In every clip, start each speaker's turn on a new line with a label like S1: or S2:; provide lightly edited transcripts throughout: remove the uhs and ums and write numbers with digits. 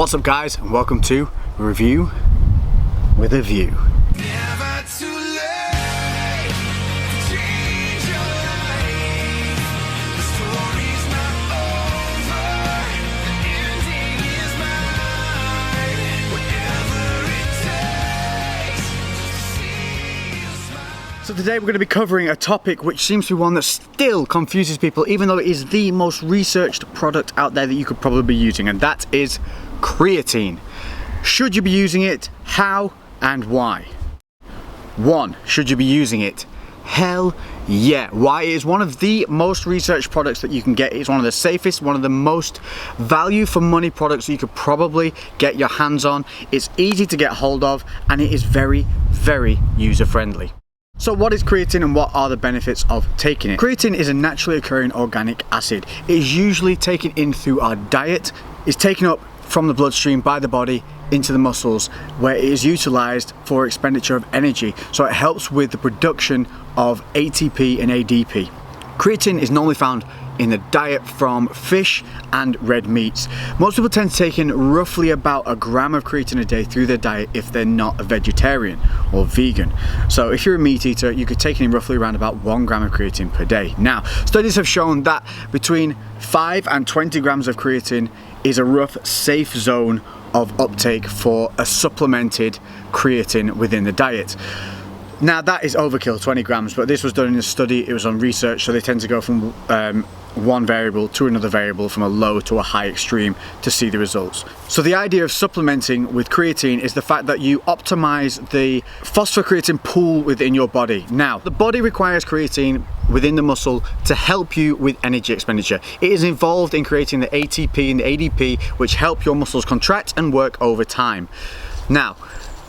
S1: What's up guys, and welcome to Review with a View.
S2: Never too late to change your life. The story's not over, the ending is mine. Whatever it takes to see you smile.
S1: So today we're going to be covering a topic which seems to be one that still confuses people, even though it is the most researched product out there that you could probably be using, and that is creatine. Should you be using it? How and why? 1. Should you be using it? Hell yeah. Why? It is one of the most researched products that you can get. It's one of the safest, one of the most value for money products that you could probably get your hands on. It's easy to get hold of, and it is very, very user friendly. So what is creatine and what are the benefits of taking it? Creatine is a naturally occurring organic acid. It is usually taken in through our diet. It's taken up from the bloodstream by the body into the muscles, where it is utilized for expenditure of energy. So it helps with the production of ATP and ADP. Creatine is normally found in the diet from fish and red meats. Most people tend to take in roughly about a gram of creatine a day through their diet if they're not a vegetarian or vegan. So if you're a meat eater, you could take in roughly around about 1 gram of creatine per day. Now, studies have shown that between 5 and 20 grams of creatine is a rough safe zone of uptake for a supplemented creatine within the diet. Now that is overkill, 20 grams, but this was done in a study, it was on research, so they tend to go from one variable to another variable, from a low to a high extreme, to see the results. So the idea of supplementing with creatine is the fact that you optimize the phosphocreatine pool within your body. Now, the body requires creatine within the muscle to help you with energy expenditure. It is involved in creating the ATP and the ADP, which help your muscles contract and work over time. Now,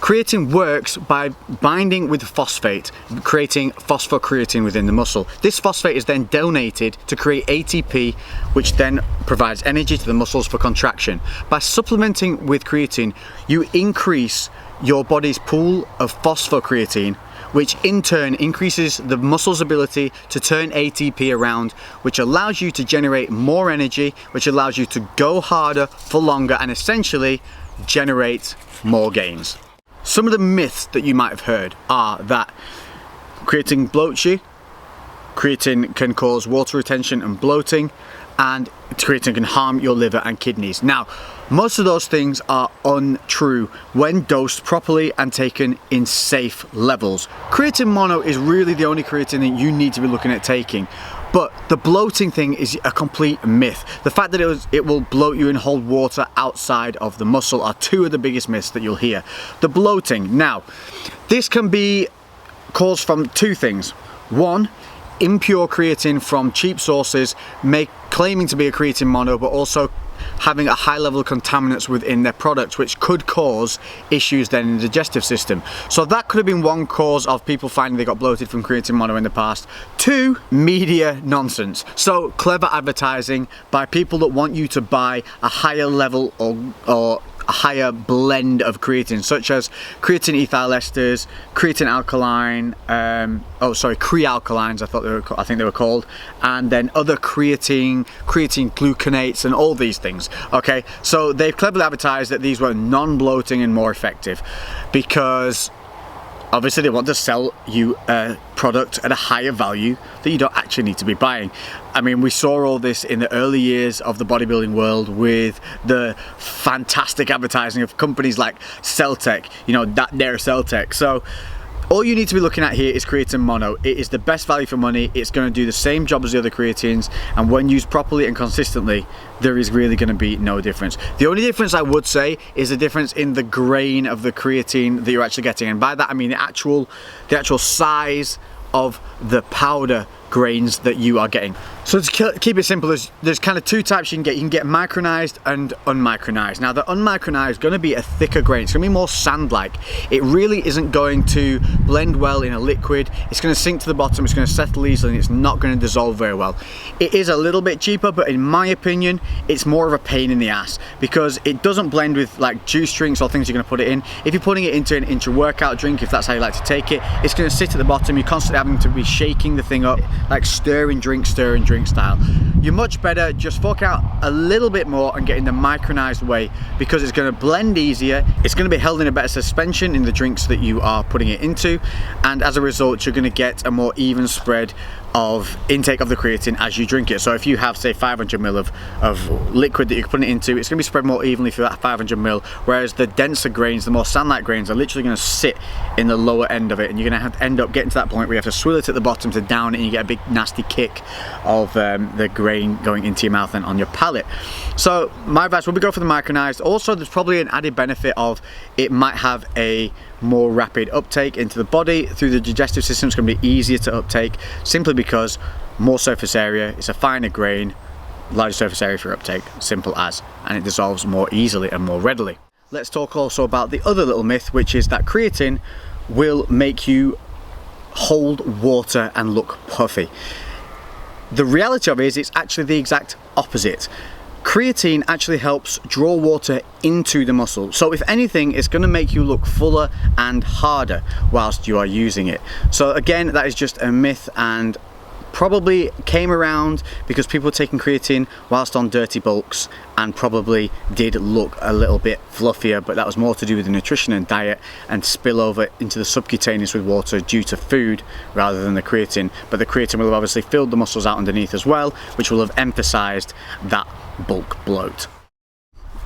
S1: creatine works by binding with phosphate, creating phosphocreatine within the muscle. This phosphate is then donated to create ATP, which then provides energy to the muscles for contraction. By supplementing with creatine, you increase your body's pool of phosphocreatine, which in turn increases the muscle's ability to turn ATP around, which allows you to generate more energy, which allows you to go harder for longer and essentially generate more gains. Some of the myths that you might have heard are that creatine bloats you, creatine can cause water retention and bloating, and creatine can harm your liver and kidneys. Now, most of those things are untrue when dosed properly and taken in safe levels. Creatine mono is really the only creatine that you need to be looking at taking. But the bloating thing is a complete myth. The fact that it will bloat you and hold water outside of the muscle are two of the biggest myths that you'll hear. The bloating, now, this can be caused from two things. One, impure creatine from cheap sources claiming to be a creatine mono, but also having a high level of contaminants within their products, which could cause issues then in the digestive system. So that could have been one cause of people finding they got bloated from creatine mono in the past. 2, media nonsense. So clever advertising by people that want you to buy a higher level or a higher blend of creatine, such as creatine ethyl esters, creatine alkaline, CREWCast, I think they were called, and then other creatine gluconates, and all these things. Okay, so they've cleverly advertised that these were non-bloating and more effective, because obviously they want to sell you a product at a higher value that you don't actually need to be buying. I mean, we saw all this in the early years of the bodybuilding world with the fantastic advertising of companies like Celtec, you know, that they're Celtec. So all you need to be looking at here is creatine mono. It is the best value for money. It's going to do the same job as the other creatines, and when used properly and consistently, there is really going to be no difference. The only difference I would say is the difference in the grain of the creatine that you're actually getting, and by that I mean the actual size of the powder grains that you are getting. So to keep it simple, there's kind of two types you can get. You can get micronized and unmicronized. Now the unmicronized is going to be a thicker grain. It's going to be more sand-like. It really isn't going to blend well in a liquid. It's going to sink to the bottom, it's going to settle easily, and it's not going to dissolve very well. It is a little bit cheaper, but in my opinion, it's more of a pain in the ass because it doesn't blend with like juice drinks or things you're going to put it in. If you're putting it into an intra-workout drink, if that's how you like to take it, it's going to sit at the bottom. You're constantly having to be shaking the thing up, like stir and drink style. you're much better just fork out a little bit more and get in the micronized way, because it's going to blend easier, it's going to be held in a better suspension in the drinks that you are putting it into, and as a result you're going to get a more even spread of intake of the creatine as you drink it. So if you have, say, 500 ml of liquid that you're putting it into, it's going to be spread more evenly through that 500 ml, whereas the denser grains, the more sand-like grains, are literally going to sit in the lower end of it, and you're going to have to end up getting to that point where you have to swill it at the bottom to down it, and you get a big nasty kick of the grain going into your mouth and on your palate. So my advice would be go for the micronized. Also, there's probably an added benefit of it might have a more rapid uptake into the body through the digestive system. It's going to be easier to uptake simply because more surface area, it's a finer grain, larger surface area for uptake, simple as, and it dissolves more easily and more readily. Let's talk also about the other little myth, which is that creatine will make you hold water and look puffy. The reality of it is it's actually the exact opposite. Creatine actually helps draw water into the muscle, so if anything it's going to make you look fuller and harder whilst you are using it. So again, that is just a myth, and probably came around because people were taking creatine whilst on dirty bulks and probably did look a little bit fluffier, but that was more to do with the nutrition and diet and spill over into the subcutaneous with water due to food rather than the creatine. But the creatine will have obviously filled the muscles out underneath as well, which will have emphasized that bulk bloat.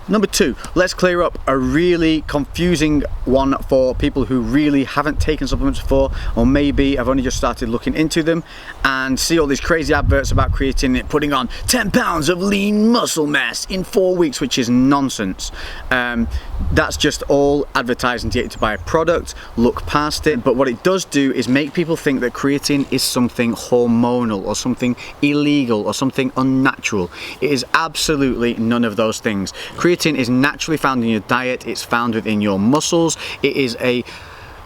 S1: Number 2, let's clear up a really confusing one for people who really haven't taken supplements before, or maybe have only just started looking into them and see all these crazy adverts about creatine putting on 10 pounds of lean muscle mass in 4 weeks, which is nonsense. That's just all advertising to get you to buy a product. Look past it. But what it does do is make people think that creatine is something hormonal or something illegal or something unnatural. It is absolutely none of those things. Creatine is naturally found in your diet, it's found within your muscles, it is a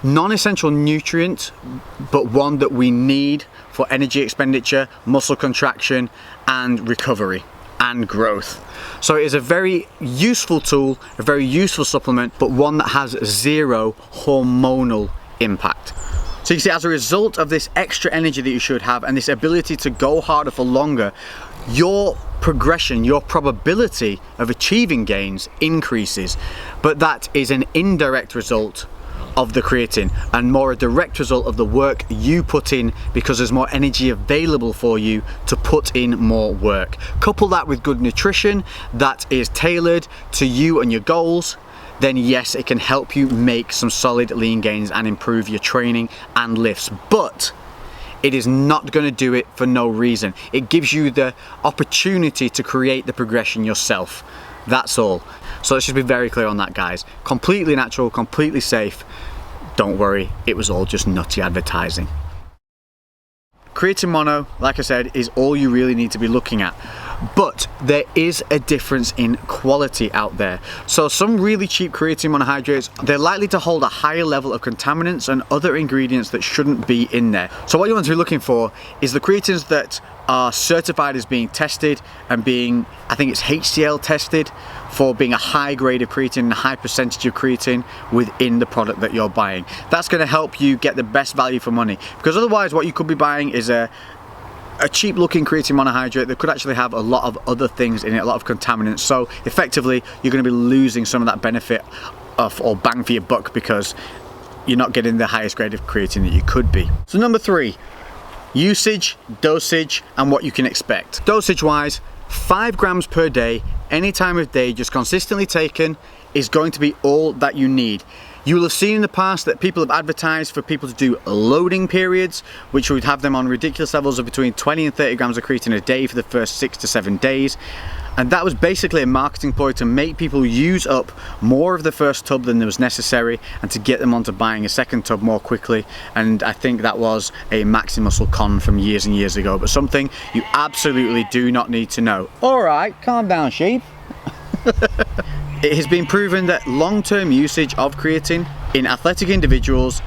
S1: non-essential nutrient, but one that we need for energy expenditure, muscle contraction, and recovery and growth. So it is a very useful tool, a very useful supplement, but one that has zero hormonal impact. So you see, as a result of this extra energy that you should have and this ability to go harder for longer, your progression, your probability of achieving gains increases. But that is an indirect result of the creatine and more a direct result of the work you put in, because there's more energy available for you to put in more work. Couple that with good nutrition that is tailored to you and your goals, then yes, it can help you make some solid lean gains and improve your training and lifts. But it is not going to do it for no reason. It gives you the opportunity to create the progression yourself. That's all. So let's just be very clear on that, guys. Completely natural, completely safe. Don't worry, it was all just nutty advertising. Creatine mono, like I said, is all you really need to be looking at. But there is a difference in quality out there. So some really cheap creatine monohydrates, they're likely to hold a higher level of contaminants and other ingredients that shouldn't be in there. So what you want to be looking for is the creatines that are certified as being tested and being, I think it's HCl tested, for being a high grade of creatine and a high percentage of creatine within the product that you're buying. That's going to help you get the best value for money, because otherwise what you could be buying is a cheap looking creatine monohydrate that could actually have a lot of other things in it, a lot of contaminants. So effectively you're going to be losing some of that benefit of, or bang for your buck, because you're not getting the highest grade of creatine that you could be. So number 3, usage, dosage, and what you can expect. Dosage wise, 5 grams per day, any time of day, just consistently taken, is going to be all that you need. You will have seen in the past that people have advertised for people to do loading periods, which would have them on ridiculous levels of between 20 and 30 grams of creatine a day for the first 6 to 7 days. And that was basically a marketing ploy to make people use up more of the first tub than was necessary and to get them onto buying a second tub more quickly. And I think that was a Maximuscle con from years and years ago, but something you absolutely do not need to know. All right, calm down, sheep. It has been proven that long-term usage of creatine in athletic individuals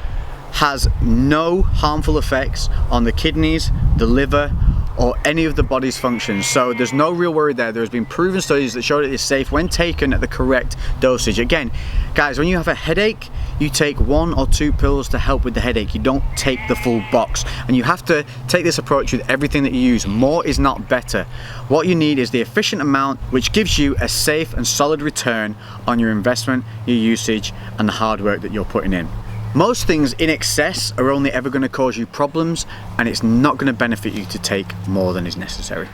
S1: has no harmful effects on the kidneys, the liver, or any of the body's functions. So there's no real worry there. There's been proven studies that show that it's safe when taken at the correct dosage. Again, guys, when you have a headache, you take 1 or 2 pills to help with the headache. You don't take the full box, and you have to take this approach with everything that you use. More is not better. What you need is the efficient amount, which gives you a safe and solid return on your investment, your usage, and the hard work that you're putting in. Most things in excess are only ever going to cause you problems, and it's not going to benefit you to take more than is necessary.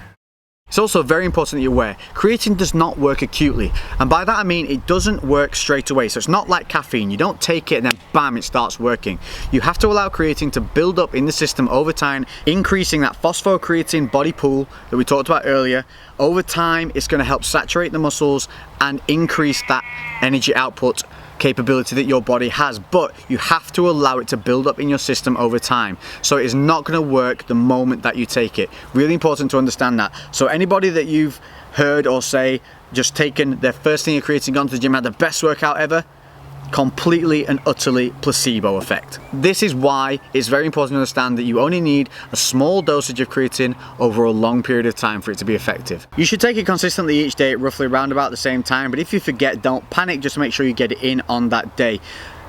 S1: It's also very important that you're aware, creatine does not work acutely, and by that I mean it doesn't work straight away. So it's not like caffeine. You don't take it and then bam, it starts working. You have to allow creatine to build up in the system over time, increasing that phosphocreatine body pool that we talked about earlier. Over time, it's going to help saturate the muscles and increase that energy output capability that your body has, but you have to allow it to build up in your system over time. So it is not going to work the moment that you take it. Really important to understand that. So anybody that you've heard or say just taken their first thing of creatine, gone to the gym, had the best workout ever, completely and utterly placebo effect. This is why it's very important to understand that you only need a small dosage of creatine over a long period of time for it to be effective. You should take it consistently each day at roughly around about the same time, but if you forget, don't panic, just make sure you get it in on that day.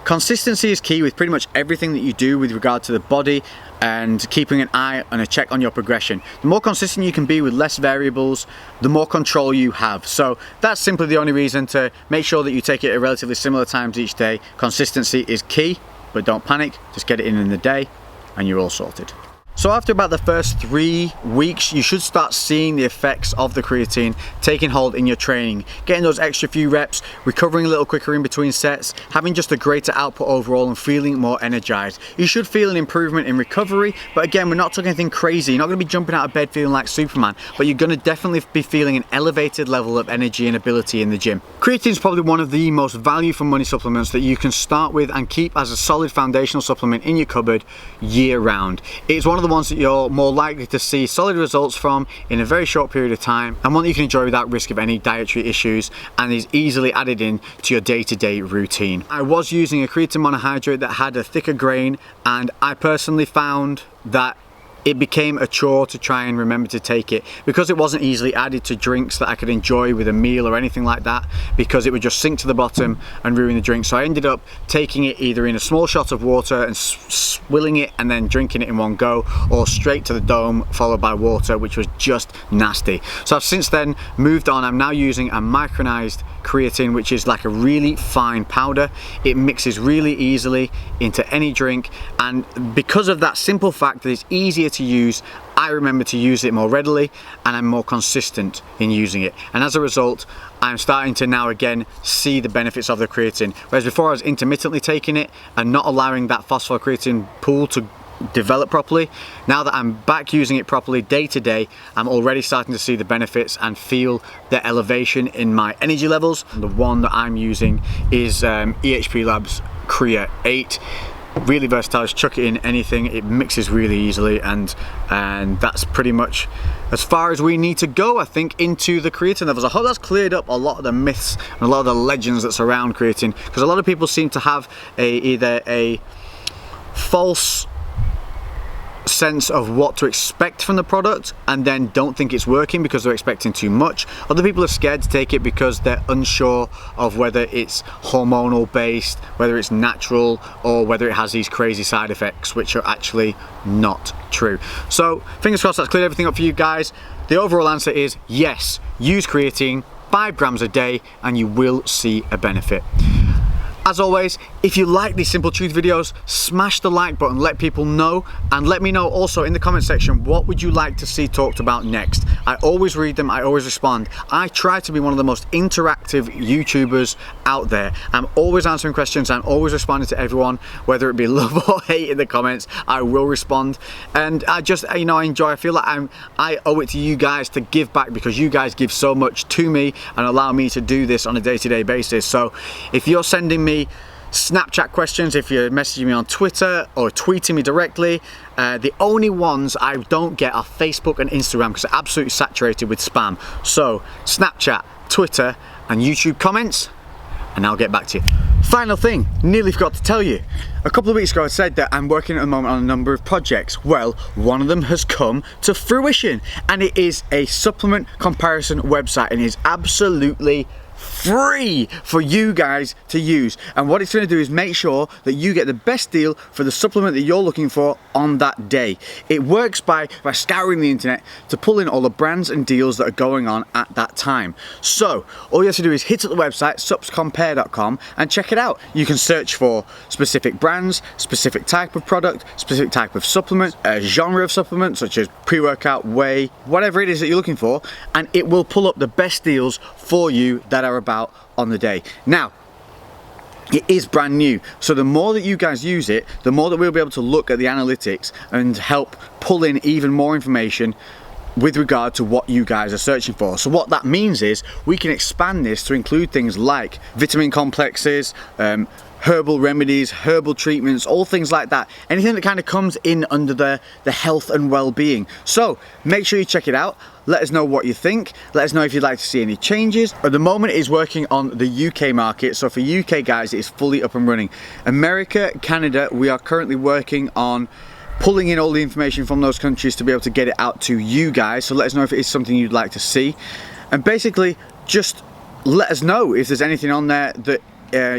S1: Consistency is key with pretty much everything that you do with regard to the body, and keeping an eye and a check on your progression. The more consistent you can be with less variables, the more control you have. So that's simply the only reason to make sure that you take it at relatively similar times each day. Consistency is key, but don't panic, just get it in the day and you're all sorted. So after about the first 3 weeks, you should start seeing the effects of the creatine taking hold in your training, getting those extra few reps, recovering a little quicker in between sets, having just a greater output overall and feeling more energized. You should feel an improvement in recovery, but again, we're not talking anything crazy. You're not going to be jumping out of bed feeling like Superman, but you're going to definitely be feeling an elevated level of energy and ability in the gym. Creatine is probably one of the most value for money supplements that you can start with and keep as a solid foundational supplement in your cupboard year round. It's one of the ones that you're more likely to see solid results from in a very short period of time, and one that you can enjoy without risk of any dietary issues, and is easily added in to your day-to-day routine. I was using a creatine monohydrate that had a thicker grain, and I personally found that it became a chore to try and remember to take it, because it wasn't easily added to drinks that I could enjoy with a meal or anything like that, because it would just sink to the bottom and ruin the drink. So I ended up taking it either in a small shot of water and swilling it and then drinking it in one go, or straight to the dome followed by water, which was just nasty. So I've since then moved on. I'm now using a micronized creatine, which is like a really fine powder. It mixes really easily into any drink, and because of that simple fact that it's easier to use, I remember to use it more readily, and I'm more consistent in using it, and as a result I'm starting to now again see the benefits of the creatine. Whereas before I was intermittently taking it and not allowing that phosphocreatine pool to develop properly, now that I'm back using it properly day to day, I'm already starting to see the benefits and feel the elevation in my energy levels. The one that I'm using is EHP Labs Crea 8. Really versatile, just chuck it in anything, it mixes really easily, and that's pretty much as far as we need to go, I think, into the creatine levels. I hope that's cleared up a lot of the myths and a lot of the legends that surround creatine, because a lot of people seem to have either a false sense of what to expect from the product and then don't think it's working because they're expecting too much. Other people are scared to take it because they're unsure of whether it's hormonal based, whether it's natural, or whether it has these crazy side effects, which are actually not true. So fingers crossed that's cleared everything up for you guys. The overall answer is yes, use creatine 5 grams a day and you will see a benefit. As always, if you like these Simple Truth videos, smash the like button, let people know, and let me know also in the comment section, what would you like to see talked about next? I always read them, I always respond. I try to be one of the most interactive YouTubers out there. I'm always answering questions, I'm always responding to everyone, whether it be love or hate in the comments, I will respond. And I just, I enjoy, I feel like I owe it to you guys to give back, because you guys give so much to me and allow me to do this on a day-to-day basis. So if you're sending me Snapchat questions, if you're messaging me on Twitter or tweeting me directly, the only ones I don't get are Facebook and Instagram, because they're absolutely saturated with spam. So Snapchat, Twitter and YouTube comments, and I'll get back to you. Final thing, nearly forgot to tell you. A couple of weeks ago I said that I'm working at the moment on a number of projects. Well, one of them has come to fruition, and it is a supplement comparison website, and it is absolutely free for you guys to use. And what it's going to do is make sure that you get the best deal for the supplement that you're looking for on that day. It works by scouring the internet to pull in all the brands and deals that are going on at that time. So all you have to do is hit up the website supscompare.com and check it out. You can search for specific brands, specific type of product, specific type of supplement, a genre of supplement such as pre-workout, whey, whatever it is that you're looking for, and it will pull up the best deals for you that are about on the day. Now, it is brand new, so the more that you guys use it, the more that we'll be able to look at the analytics and help pull in even more information with regard to what you guys are searching for. So what that means is we can expand this to include things like vitamin complexes, herbal remedies, herbal treatments, all things like that. Anything that kind of comes in under the health and well-being. So make sure you check it out. Let us know what you think. Let us know if you'd like to see any changes. At the moment, it is working on the UK market. So for UK guys, it is fully up and running. America, Canada, we are currently working on pulling in all the information from those countries to be able to get it out to you guys. So let us know if it is something you'd like to see. And basically, just let us know if there's anything on there that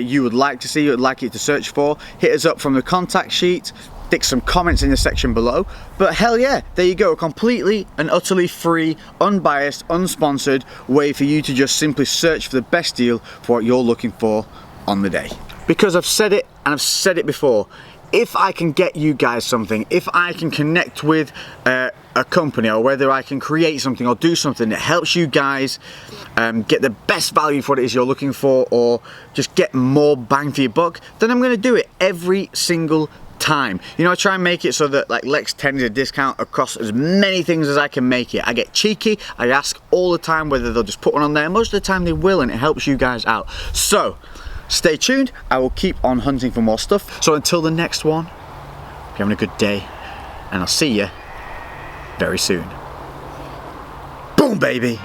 S1: you would like to see, you would like it to search for. Hit us up from the contact sheet, stick some comments in the section below. But hell yeah, there you go, a completely and utterly free, unbiased, unsponsored way for you to just simply search for the best deal for what you're looking for on the day. Because I've said it and I've said it before, if I can get you guys something, if I can connect with a company, or whether I can create something or do something that helps you guys get the best value for what it is you're looking for, or just get more bang for your buck, then I'm going to do it every single time. You know, I try and make it so that like Lex 10 is a discount across as many things as I can make it. I get cheeky, I ask all the time whether they'll just put one on there. Most of the time they will, and it helps you guys out. So stay tuned, I will keep on hunting for more stuff. So until the next one, if you're having a good day, and I'll see you very soon. Boom, baby!